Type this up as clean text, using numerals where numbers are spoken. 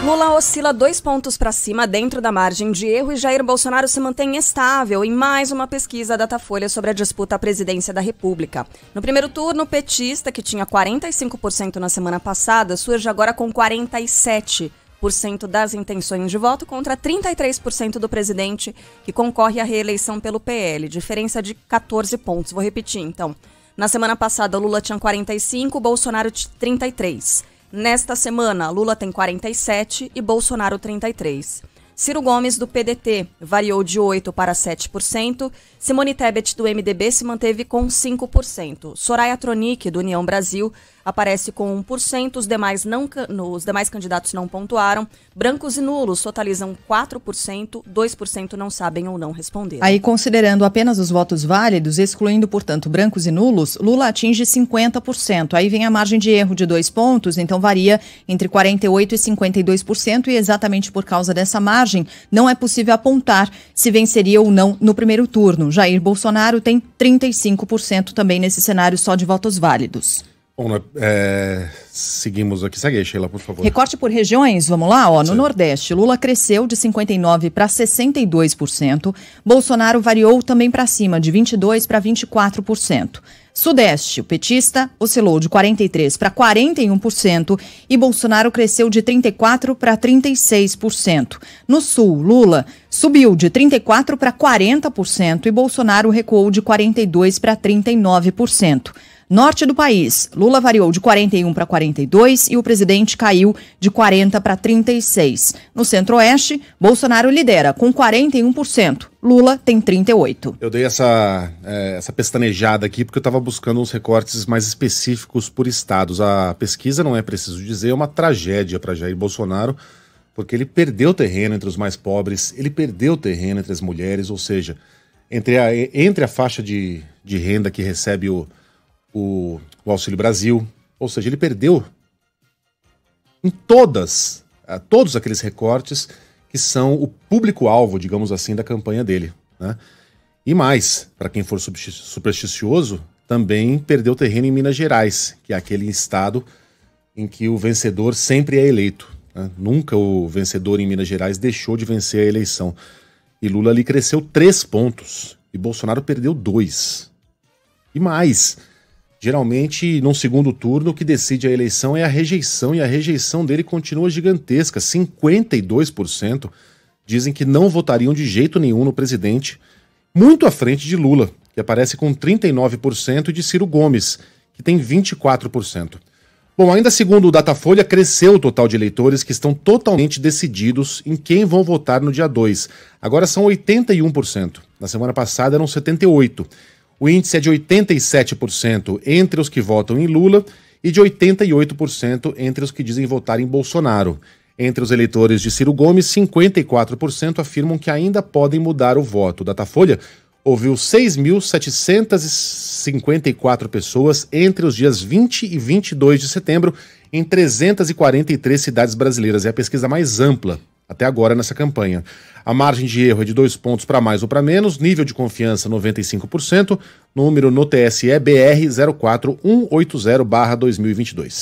Lula oscila 2 pontos para cima dentro da margem de erro e Jair Bolsonaro se mantém estável em mais uma pesquisa Datafolha sobre a disputa à presidência da República. No primeiro turno, o petista, que tinha 45% na semana passada, surge agora com 47% das intenções de voto contra 33% do presidente, que concorre à reeleição pelo PL, diferença de 14 pontos. Vou repetir, então. Na semana passada, Lula tinha 45%, Bolsonaro 33%. Nesta semana, Lula tem 47% e Bolsonaro 33%. Ciro Gomes, do PDT, variou de 8% para 7%. Simone Tebet, do MDB, se manteve com 5%. Soraya Tronic, do União Brasil, aparece com 1%. Os demais candidatos não pontuaram. Brancos e nulos totalizam 4%. 2% não sabem ou não responder. Aí, considerando apenas os votos válidos, excluindo, portanto, brancos e nulos, Lula atinge 50%. Aí vem a margem de erro de 2 pontos, então varia entre 48% e 52%. E exatamente por causa dessa margem, não é possível apontar se venceria ou não no primeiro turno. Jair Bolsonaro tem 35% também nesse cenário só de votos válidos. Bom, seguimos aqui. Segue aí, Sheila, por favor. Recorte por regiões, vamos lá. No Nordeste, Lula cresceu de 59% para 62%. Bolsonaro variou também para cima, de 22% para 24%. Sudeste, o petista oscilou de 43% para 41% e Bolsonaro cresceu de 34% para 36%. No Sul, Lula subiu de 34% para 40% e Bolsonaro recuou de 42% para 39%. Norte do país, Lula variou de 41% para 42% e o presidente caiu de 40% para 36%. No Centro-Oeste, Bolsonaro lidera com 41%. Lula tem 38%. Eu dei essa pestanejada aqui porque eu estava buscando uns recortes mais específicos por estados. A pesquisa, não é preciso dizer, é uma tragédia para Jair Bolsonaro, porque ele perdeu terreno entre os mais pobres, ele perdeu terreno entre as mulheres, ou seja, entre a faixa de renda que recebe o Auxílio Brasil, ou seja, ele perdeu em todos aqueles recortes que são o público-alvo, digamos assim, da campanha dele, né? E mais, para quem for supersticioso, também perdeu terreno em Minas Gerais, que é aquele estado em que o vencedor sempre é eleito, né? Nunca o vencedor em Minas Gerais deixou de vencer a eleição. E Lula ali cresceu 3 pontos e Bolsonaro perdeu 2. E mais, geralmente, num segundo turno, o que decide a eleição é a rejeição, e a rejeição dele continua gigantesca. 52% dizem que não votariam de jeito nenhum no presidente, muito à frente de Lula, que aparece com 39%, e de Ciro Gomes, que tem 24%. Bom, ainda segundo o Datafolha, cresceu o total de eleitores que estão totalmente decididos em quem vão votar no dia 2. Agora são 81%. Na semana passada eram 78%. O índice é de 87% entre os que votam em Lula e de 88% entre os que dizem votar em Bolsonaro. Entre os eleitores de Ciro Gomes, 54% afirmam que ainda podem mudar o voto. O Datafolha ouviu 6.754 pessoas entre os dias 20 e 22 de setembro em 343 cidades brasileiras. É a pesquisa mais ampla até agora nessa campanha. A margem de erro é de 2 pontos para mais ou para menos, nível de confiança 95%, número no TSE BR 04180/2022.